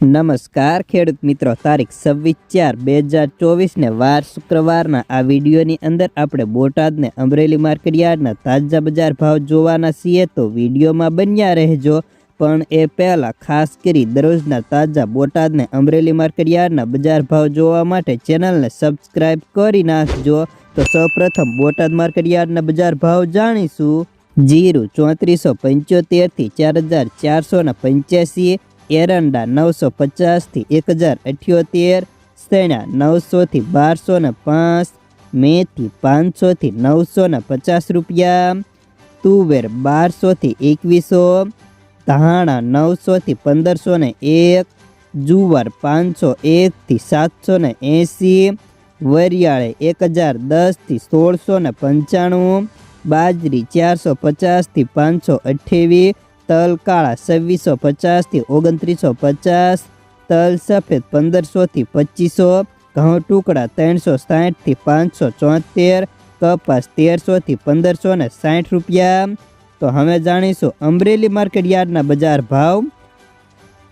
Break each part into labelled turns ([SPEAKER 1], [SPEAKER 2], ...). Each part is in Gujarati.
[SPEAKER 1] નમસ્કાર ખેડૂત મિત્રો, તારીખ 26/4/2024 ને વાર શુક્રવારના આ વિડીયોની અંદર આપણે બોટાદ ને અમરેલી માર્કેટયાર્ડના તાજા બજાર ભાવ જોવાના છીએ, તો વિડીયોમાં બન્યા રહેજો। પણ એ પહેલાં ખાસ કરી દરરોજના તાજા બોટાદ ને અમરેલી માર્કેટયાર્ડના બજાર ભાવ જોવા માટે ચેનલને સબસ્ક્રાઈબ કરી નાખજો। તો સૌપ્રથમ બોટાદ માર્કેટયાર્ડના બજાર ભાવ જાણીશું। જીરું 3475 થી 4485, एरंडा 950 થી 1078, सेणा 900 થી 1205, मेथी 500 થી 950 रुपया, तुवेर 1200 થી 2100, धाणा 900 થી 1501, जुवार 501 થી 780, वरियाळे 1010 થી 1695, बाजरी 450 થી 528, तल काळा 2650 થી 2950, तल सफेद 1500 થી 2500, घઉં टुकड़ा 360 થી 574, कपास 1300 થી 1560 रुपया। तो हमें जाणीशुं अमरेली मार्केटयार्डना बजार भाव।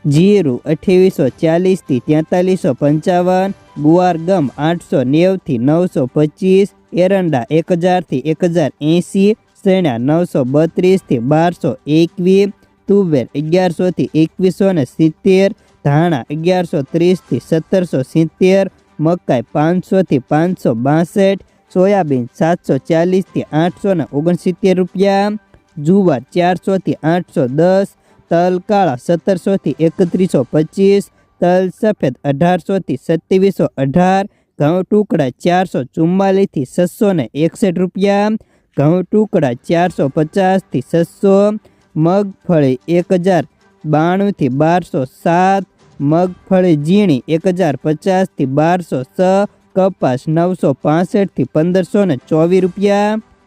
[SPEAKER 1] जीरु 2840 થી 4355, गुवार गम 890 થી 925, एरंडा 1000 થી 1080, सेणा 932 થી 1221, तुवेर 1100 થી 2170, धाणा 1130 થી 1770, मकाई 500 થી 562, सोयाबीन 740 થી 869 रुपया, जुवार 400 થી 810, तल काळा 1700 થી 3125, तल सफेद 1800 થી 2718, घઉં टुकड़ा 444 થી 661 रुपया, घઉં टुकड़ा 450 થી 600, मगफળી 1092 થી 1207, मगफળી ઝીણી 1050 થી 1206, कपास 965 થી 1524 रुपया।